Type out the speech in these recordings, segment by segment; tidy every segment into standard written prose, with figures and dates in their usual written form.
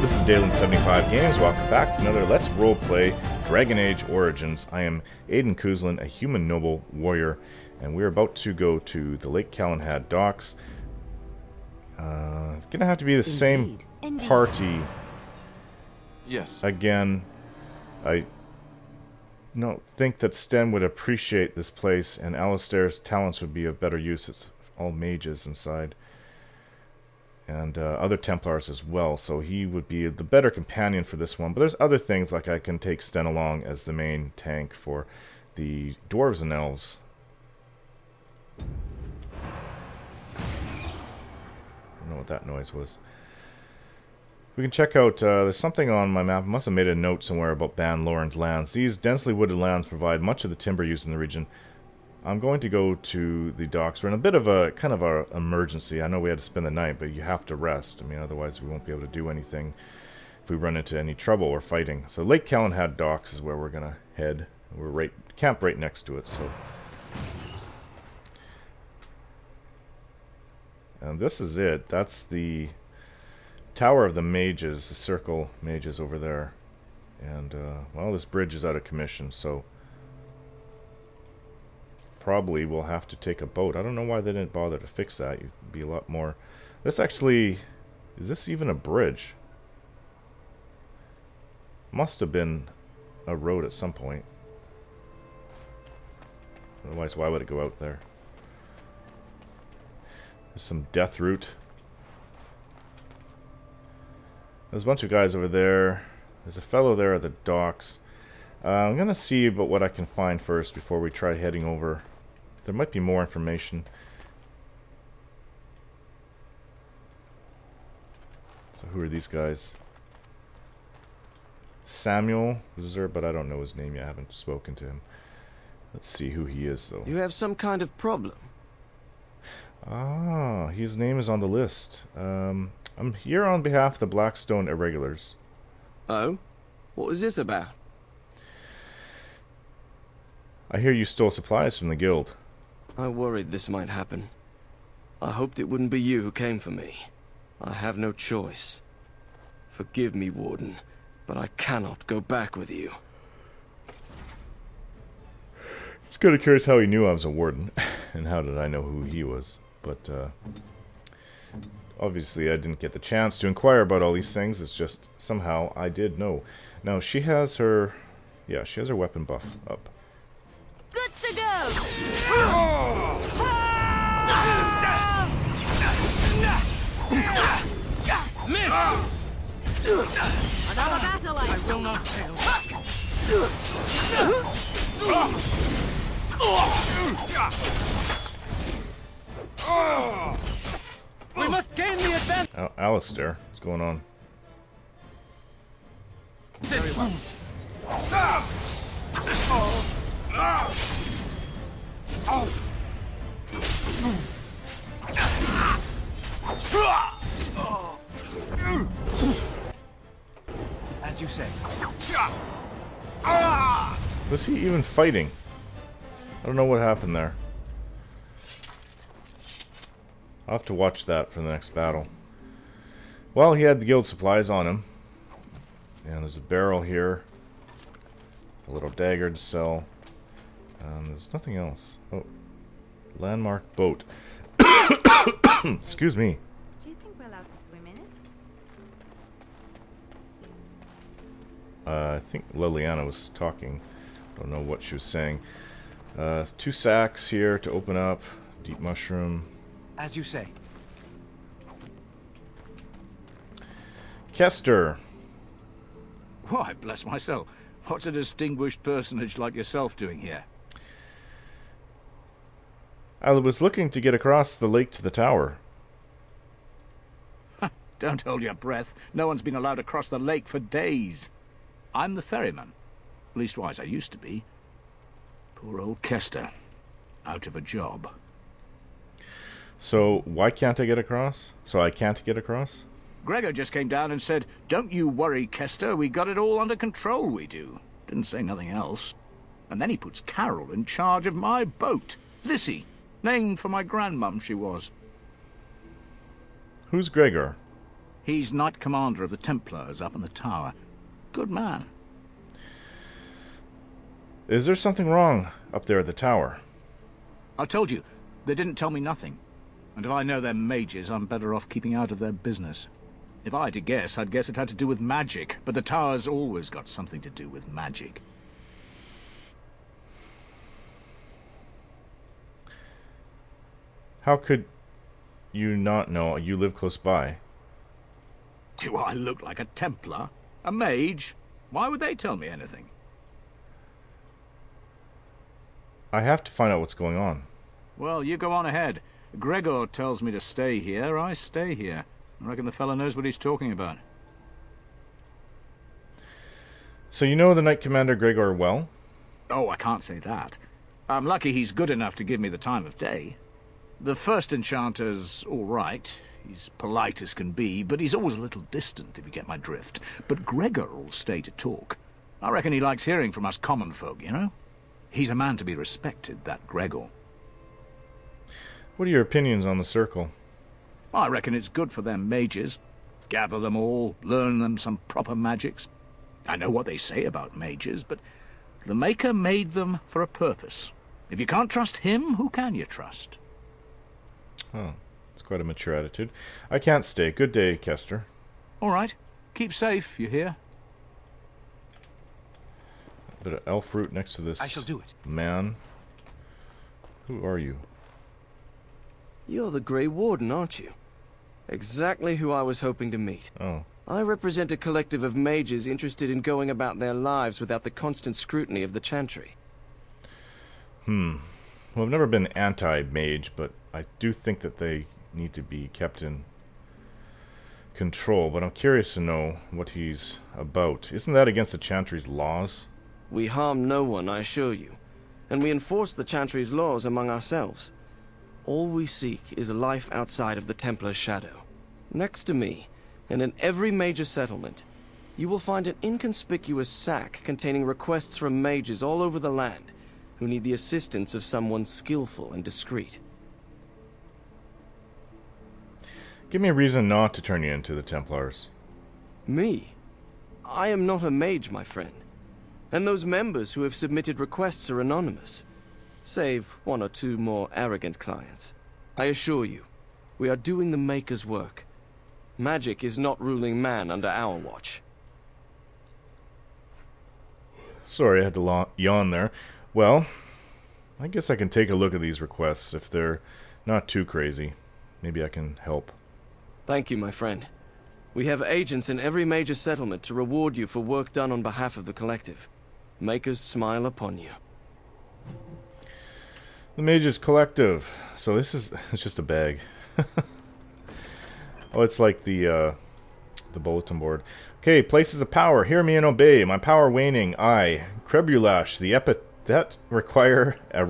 this is Dalen75 Games. Welcome back to another Let's Roleplay Dragon Age Origins. I am Aiden Kuzlin, a human noble warrior, and we're about to go to the Lake Calenhad Docks. It's gonna have to be the same party. Yes. Again, I don't think that Sten would appreciate this place, and Alistair's talents would be of better use. It's all mages inside. And other Templars as well, so he would be the better companion for this one. But there's other things, like I can take Sten along as the main tank for the Dwarves and Elves. I don't know what that noise was. We can check out, there's something on my map. I must have made a note somewhere about Ban Loren's lands. These densely wooded lands provide much of the timber used in the region. I'm going to go to the docks. We're in a bit of a kind of an emergency. I know we had to spend the night, but you have to rest. I mean, otherwise we won't be able to do anything if we run into any trouble or fighting. So Lake Calenhad Docks is where we're gonna head. We're camped right next to it. So, and this is it. That's the Tower of the Mages, the Circle Mages over there. And well, this bridge is out of commission, so probably we'll have to take a boat. I don't know why they didn't bother to fix that. You'd be a lot more. This actually, is this even a bridge? Must have been a road at some point. Otherwise, why would it go out there? There's some death route. There's a bunch of guys over there. There's a fellow there at the docks. I'm gonna see about what I can find first before we try heading over. There might be more information. So who are these guys? Samuel Zer, but I don't know his name yet. I haven't spoken to him. Let's see who he is, though. You have some kind of problem? Ah, his name is on the list. I'm here on behalf of the Blackstone Irregulars. Oh? What was this about? I hear you stole supplies from the guild. I worried this might happen. I hoped it wouldn't be you who came for me. I have no choice. Forgive me, Warden, but I cannot go back with you. Just kind of curious how he knew I was a warden, and how did I know who he was. But obviously I didn't get the chance to inquire about all these things. It's just somehow I did know. Now she has her, yeah, she has her weapon buff up. Good to go! Miss! Another battle I will not fail. We must gain the advantage. Alistair, what's going on? Very well. As you say. Was he even fighting? I don't know what happened there. I'll have to watch that for the next battle. Well, he had the guild supplies on him. And there's a barrel here. A little dagger to sell. There's nothing else. Oh. Landmark boat. Excuse me. Do you think we're allowed to swim in it? I think Liliana was talking. Don't know what she was saying. 2 sacks here to open up. Deep mushroom. As you say. Kester. Why, bless my soul. What's a distinguished personage like yourself doing here? I was looking to get across the lake to the tower. Don't hold your breath. No one's been allowed to cross the lake for days. I'm the ferryman. Leastwise, I used to be. Poor old Kester. Out of a job. So, why can't I get across? So I can't get across? Gregor just came down and said, "Don't you worry, Kester. We got it all under control, we do." Didn't say nothing else. And then he puts Carol in charge of my boat. Lissy. Named for my grandmum, she was. Who's Gregor? He's Knight Commander of the Templars up in the tower. Good man. Is there something wrong up there at the tower? I told you, they didn't tell me nothing. And if I know they're mages, I'm better off keeping out of their business. If I had to guess, I'd guess it had to do with magic. But the tower's always got something to do with magic. How could you not know? You live close by. Do I look like a Templar? A mage? Why would they tell me anything? I have to find out what's going on. Well, you go on ahead. Gregor tells me to stay here, I stay here. I reckon the fella knows what he's talking about. So you know the Knight Commander Gregor well? Oh, I can't say that. I'm lucky he's good enough to give me the time of day. The first enchanter's all right. He's polite as can be, but he's always a little distant, if you get my drift. But Gregor'll stay to talk. I reckon he likes hearing from us common folk, you know? He's a man to be respected, that Gregor. What are your opinions on the Circle? I reckon it's good for them mages. Gather them all, learn them some proper magics. I know what they say about mages, but the Maker made them for a purpose. If you can't trust him, who can you trust? Oh, it's quite a mature attitude. I can't stay. Good day, Kester. All right. Keep safe, you hear? A bit of elf root next to this I shall do it. man. Who are you? You're the Grey Warden, aren't you? Exactly who I was hoping to meet. Oh. I represent a collective of mages interested in going about their lives without the constant scrutiny of the Chantry. Well, I've never been anti-mage, but I do think that they need to be kept in control. But I'm curious to know what he's about. Isn't that against the Chantry's laws? We harm no one, I assure you, and we enforce the Chantry's laws among ourselves. All we seek is a life outside of the Templar's shadow. Next to me, and in every major settlement, you will find an inconspicuous sack containing requests from mages all over the land who need the assistance of someone skillful and discreet. Give me a reason not to turn you into the Templars. Me? I am not a mage, my friend. And those members who have submitted requests are anonymous, save one or two more arrogant clients. I assure you, we are doing the Maker's work. Magic is not ruling man under our watch. Sorry, I had to yawn there. Well, I guess I can take a look at these requests. If they're not too crazy, maybe I can help. Thank you, my friend. We have agents in every major settlement to reward you for work done on behalf of the collective. Makers smile upon you. The Mages Collective. So this is it's just a bag. Oh, it's like the bulletin board. Okay, places of power. Hear me and obey. My power waning. I, Krebulash, the epithet, require a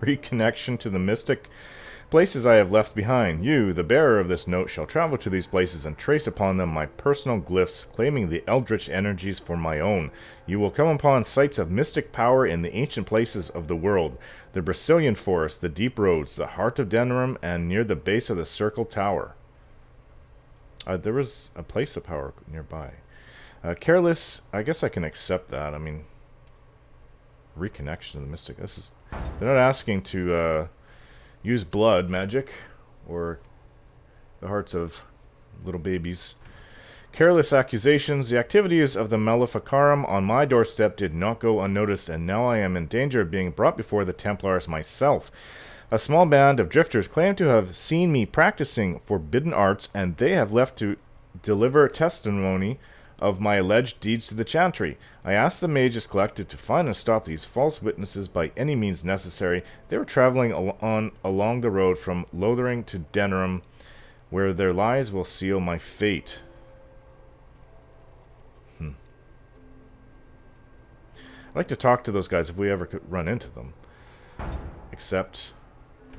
reconnection to the mystic places I have left behind. You, the bearer of this note, shall travel to these places and trace upon them my personal glyphs, claiming the eldritch energies for my own. You will come upon sites of mystic power in the ancient places of the world. The Brazilian forest, the deep roads, the heart of Denerim, and near the base of the Circle Tower. There was a place of power nearby. Careless, I guess I can accept that. I mean, reconnection to the mystic. They're not asking to use blood magic or the hearts of little babies. Careless accusations. The activities of the Maleficarum on my doorstep did not go unnoticed, and now I am in danger of being brought before the Templars myself. A small band of drifters claim to have seen me practicing forbidden arts, and they have left to deliver testimony of my alleged deeds to the Chantry. I asked the Mages Collective to find and stop these false witnesses by any means necessary. They were traveling along the road from Lothering to Denerim, where their lies will seal my fate. I'd like to talk to those guys if we ever could run into them. Except,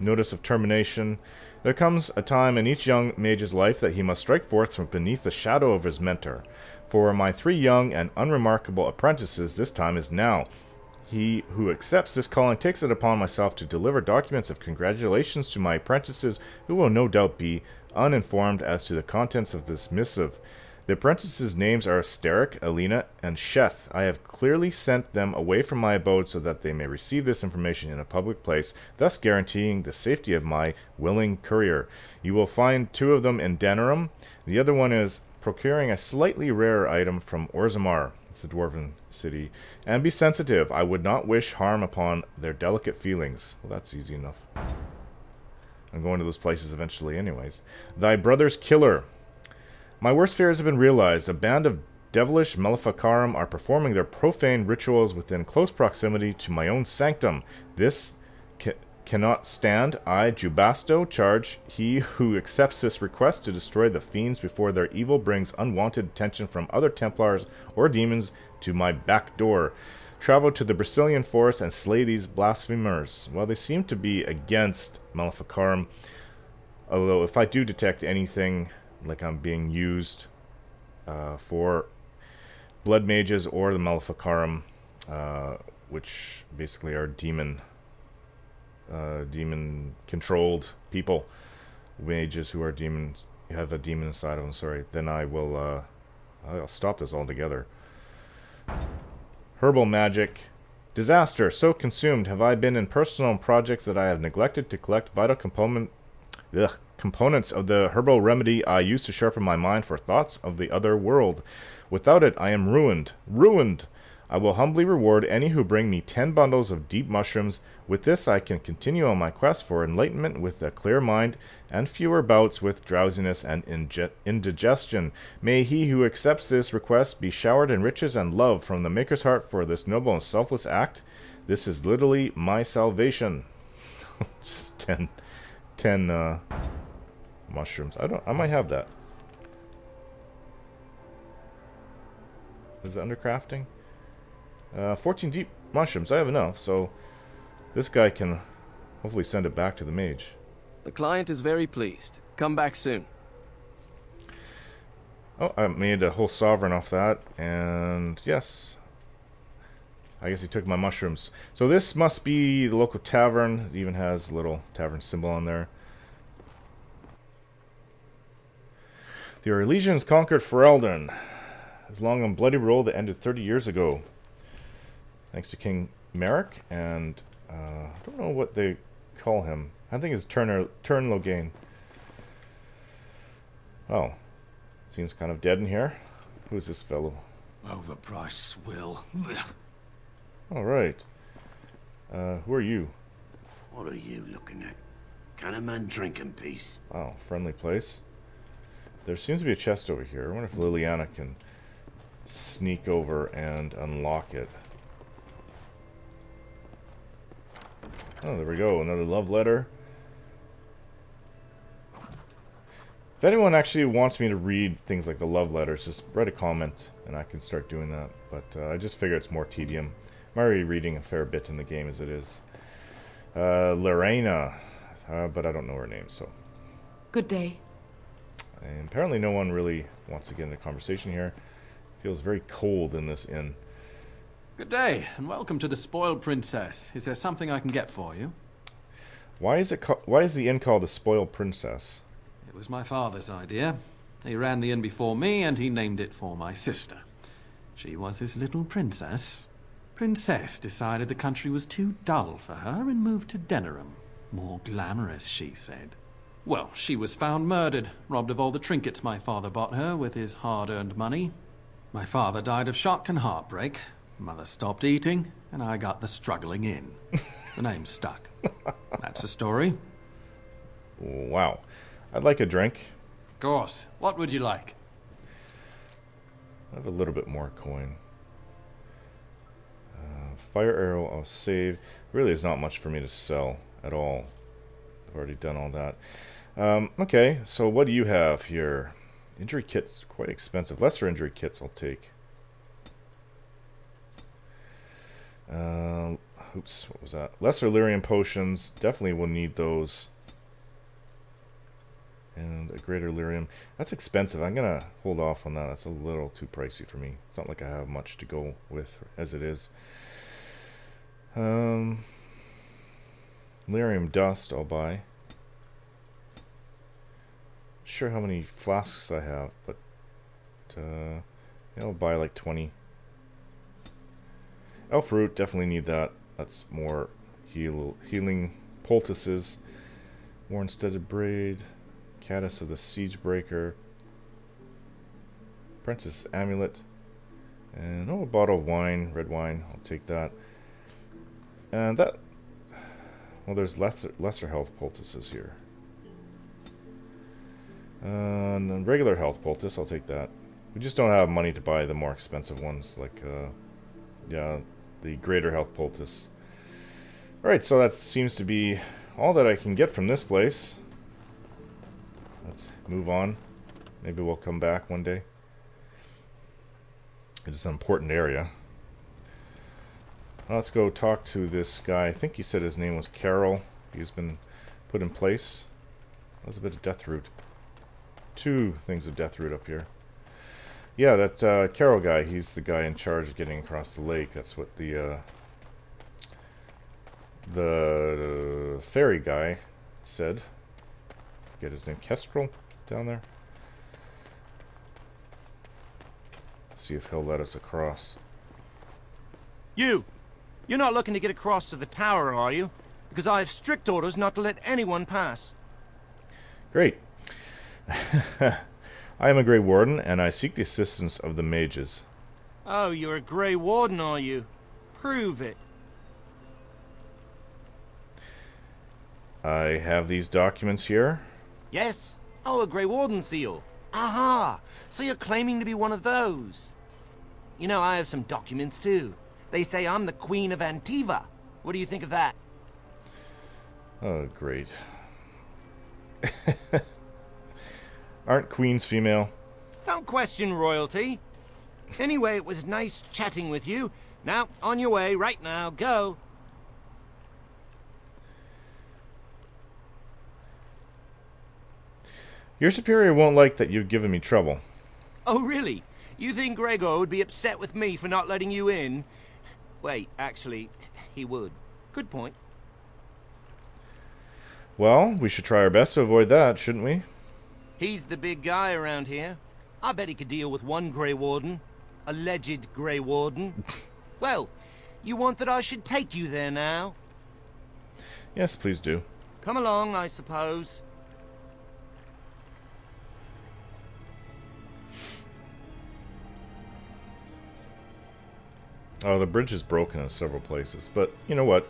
notice of termination. There comes a time in each young mage's life that he must strike forth from beneath the shadow of his mentor. For my 3 young and unremarkable apprentices, this time is now. He who accepts this calling takes it upon myself to deliver documents of congratulations to my apprentices, who will no doubt be uninformed as to the contents of this missive. The apprentices' names are Asteric, Alina, and Sheth. I have clearly sent them away from my abode so that they may receive this information in a public place, thus guaranteeing the safety of my willing courier. You will find 2 of them in Denerim. The other one is procuring a slightly rarer item from Orzammar. It's a dwarven city. And be sensitive. I would not wish harm upon their delicate feelings. Well, that's easy enough. I'm going to those places eventually anyways. Thy brother's killer. My worst fears have been realized. A band of devilish Maleficarum are performing their profane rituals within close proximity to my own sanctum. This cannot stand. I, Jubasto, charge he who accepts this request to destroy the fiends before their evil brings unwanted attention from other Templars or demons to my back door. Travel to the Brazilian forest and slay these blasphemers. Well, they seem to be against Maleficarum, although if I do detect anything like I'm being used for blood mages or the Maleficarum, which basically are demon controlled people, mages who are demons, have a demon inside of them, sorry, then I'll stop this altogether. Herbal magic. Disaster. So consumed have I been in personal projects that I have neglected to collect vital components of the herbal remedy I used to sharpen my mind for thoughts of the other world. Without it, I am ruined. Ruined! I will humbly reward any who bring me 10 bundles of deep mushrooms. With this, I can continue on my quest for enlightenment with a clear mind and fewer bouts with drowsiness and indigestion. May he who accepts this request be showered in riches and love from the Maker's heart for this noble and selfless act. This is literally my salvation. Just 10 mushrooms. I might have that. Is it under crafting? 14 deep mushrooms. I have enough, so this guy can hopefully send it back to the mage. The client is very pleased. Come back soon. Oh, I made a whole sovereign off that, and yes. I guess he took my mushrooms. So this must be the local tavern. It even has a little tavern symbol on there. The Orlesians conquered Ferelden. As long and bloody roll that ended 30 years ago. Thanks to King Merrick, and I don't know what they call him. I think it's Turn Logain. Oh, seems kind of dead in here. Who's this fellow? Overpriced swill. All right. Who are you? What are you looking at? Can a man drink in peace? Wow, friendly place. There seems to be a chest over here. I wonder if Liliana can sneak over and unlock it. Oh, there we go. Another love letter. If anyone actually wants me to read things like the love letters, just write a comment and I can start doing that. But I just figure it's more tedium. I'm already reading a fair bit in the game as it is. Lorena. But I don't know her name, so. Good day. And apparently no one really wants to get into conversation here. It feels very cold in this inn. Good day, and welcome to the Spoiled Princess. Is there something I can get for you? Why is the inn called the Spoiled Princess? It was my father's idea. He ran the inn before me, and he named it for my sister. She was his little princess. Princess decided the country was too dull for her and moved to Denerim. More glamorous, she said. Well, she was found murdered, robbed of all the trinkets my father bought her with his hard-earned money. My father died of shock and heartbreak. Mother stopped eating, and I got the struggling in. The name stuck. That's the story. Wow. I'd like a drink. Of course. What would you like? I have a little bit more coin. Fire arrow, I'll save. Really, is not much for me to sell at all. I've already done all that. Okay, so what do you have here? Injury kits, quite expensive. Lesser injury kits I'll take. Oops, what was that? Lesser lyrium potions, definitely will need those. And a greater lyrium. That's expensive. I'm gonna hold off on that. That's a little too pricey for me. It's not like I have much to go with as it is. Lyrium dust I'll buy. Sure how many flasks I have, but yeah, I'll buy like 20. Elf root, definitely need that. That's more healing poultices. Worn-studded braid. Caddis of the siege breaker. Apprentice amulet. And a bottle of wine, red wine. I'll take that. And that. Well, there's lesser health poultices here. And regular health poultice, I'll take that. We just don't have money to buy the more expensive ones, like yeah, the greater health poultice. Alright, so that seems to be all that I can get from this place. Let's move on. Maybe we'll come back one day. It's an important area. Let's go talk to this guy. I think he said his name was Carol. He's been put in place. That was a bit of death root. 2 things of death root up here. Yeah, that Carol guy, he's the guy in charge of getting across the lake. That's what the ferry guy said. Get his name, Kester down there. See if he'll let us across. You're not looking to get across to the tower, are you? Because I have strict orders not to let anyone pass. Great. I am a Grey Warden, and I seek the assistance of the mages. Oh, you're a Grey Warden, are you? Prove it. I have these documents here. Yes? Oh, a Grey Warden seal. Aha! So you're claiming to be one of those. You know, I have some documents too. They say I'm the Queen of Antiva. What do you think of that? Oh, great. Aren't queens female? Don't question royalty. Anyway, it was nice chatting with you. Now, on your way, right now, go. Your superior won't like that you've given me trouble. Oh, really? You think Gregor would be upset with me for not letting you in? Wait, actually, he would. Good point. Well, we should try our best to avoid that, shouldn't we? He's the big guy around here. I bet he could deal with one Grey Warden. Alleged Grey Warden. Well, you want that I should take you there now? Yes, please do. Come along, I suppose. Oh, the bridge is broken in several places, but you know what?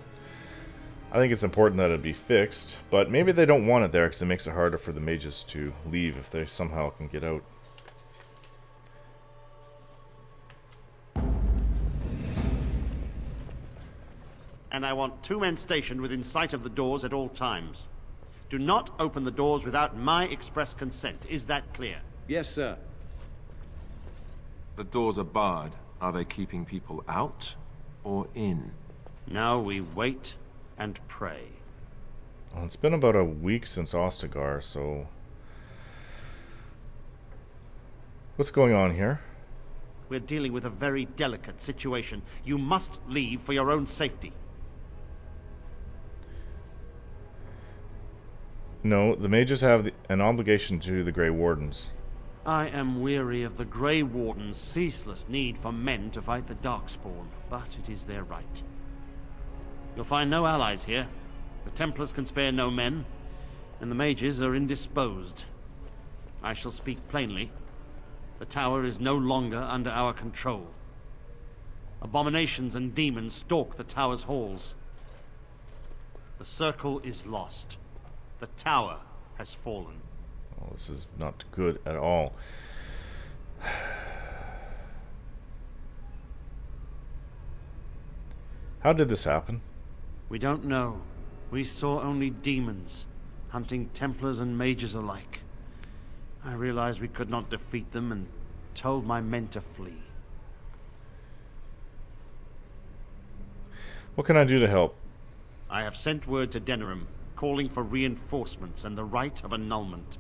I think it's important that it be fixed, but maybe they don't want it there because it makes it harder for the mages to leave if they somehow can get out. And I want 2 men stationed within sight of the doors at all times. Do not open the doors without my express consent. Is that clear? Yes, sir. The doors are barred. Are they keeping people out or in? Now we wait and pray. Well, it's been about a week since Ostagar, so... What's going on here? We're dealing with a very delicate situation. You must leave for your own safety. No, the mages have an obligation to the Grey Wardens. I am weary of the Grey Warden's ceaseless need for men to fight the Darkspawn, but it is their right. You'll find no allies here. The Templars can spare no men, and the mages are indisposed. I shall speak plainly. The tower is no longer under our control. Abominations and demons stalk the tower's halls. The circle is lost. The tower has fallen. Oh, this is not good at all. How did this happen? We don't know. We saw only demons, hunting Templars and mages alike. I realized we could not defeat them and told my men to flee. What can I do to help? I have sent word to Denerim, calling for reinforcements and the right of annulment.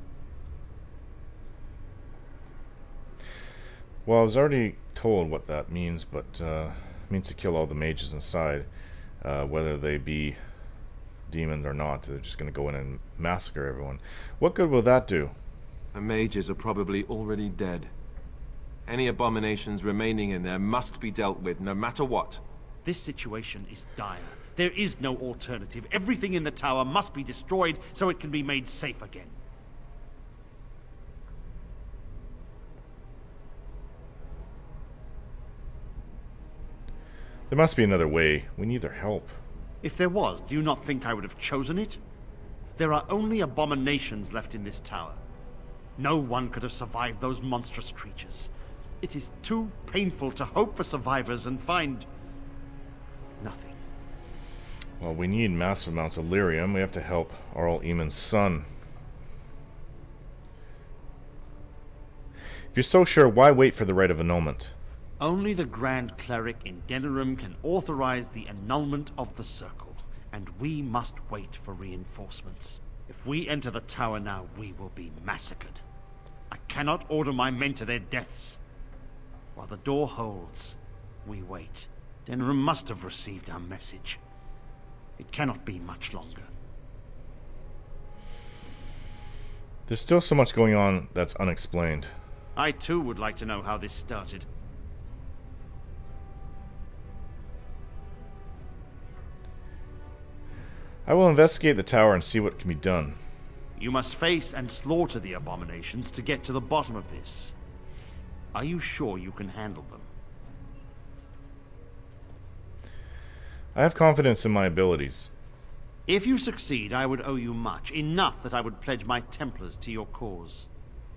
Well, I was already told what that means, but it means to kill all the mages inside. whether they be demons or not. They're just going to go in and massacre everyone. What good will that do? The mages are probably already dead. Any abominations remaining in there must be dealt with, no matter what. This situation is dire. There is no alternative. Everything in the tower must be destroyed so it can be made safe again. There must be another way. We need their help. If there was, do you not think I would have chosen it? There are only abominations left in this tower. No one could have survived those monstrous creatures. It is too painful to hope for survivors and find nothing. Well, we need massive amounts of lyrium. We have to help Arl Eamon's son. If you're so sure, why wait for the rite of annulment? Only the Grand Cleric in Denerim can authorize the annulment of the Circle, and we must wait for reinforcements. If we enter the tower now, we will be massacred. I cannot order my men to their deaths. While the door holds, we wait. Denerim must have received our message. It cannot be much longer. There's still so much going on that's unexplained. I too would like to know how this started. I will investigate the tower and see what can be done. You must face and slaughter the abominations to get to the bottom of this. Are you sure you can handle them? I have confidence in my abilities. If you succeed, I would owe you much. Enough that I would pledge my Templars to your cause.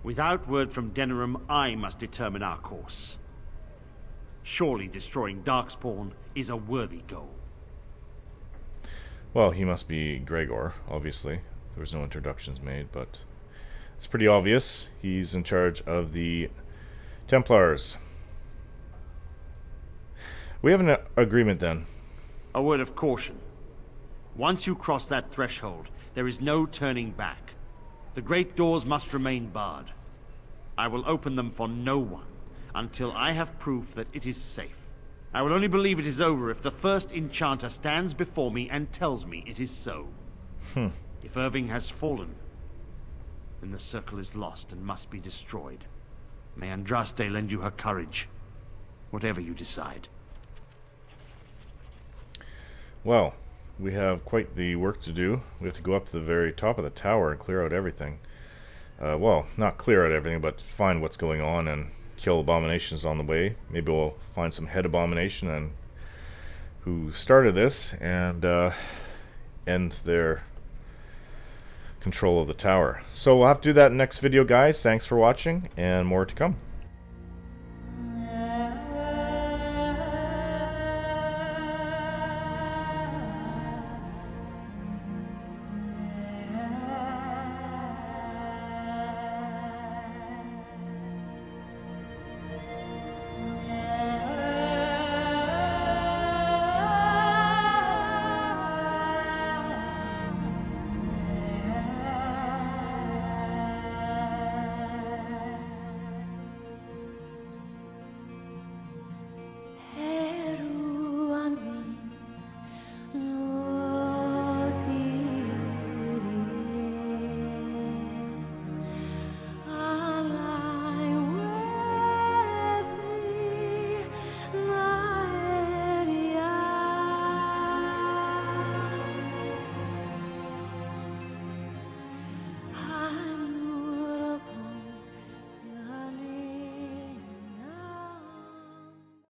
Without word from Denerim, I must determine our course. Surely destroying Darkspawn is a worthy goal. Well, he must be Gregor, obviously. There was no introductions made, but it's pretty obvious. He's in charge of the Templars. We have an agreement then. A word of caution. Once you cross that threshold, there is no turning back. The great doors must remain barred. I will open them for no one until I have proof that it is safe. I will only believe it is over if the first enchanter stands before me and tells me it is so. If Irving has fallen, then the circle is lost and must be destroyed. May Andraste lend you her courage, whatever you decide. Well, we have quite the work to do. We have to go up to the very top of the tower and clear out everything. Well, not clear out everything, but find what's going on and kill abominations on the way. Maybe we'll find some head abomination and who started this and end their control of the tower. So we'll have to do that in the next video, guys. Thanks for watching, and more to come.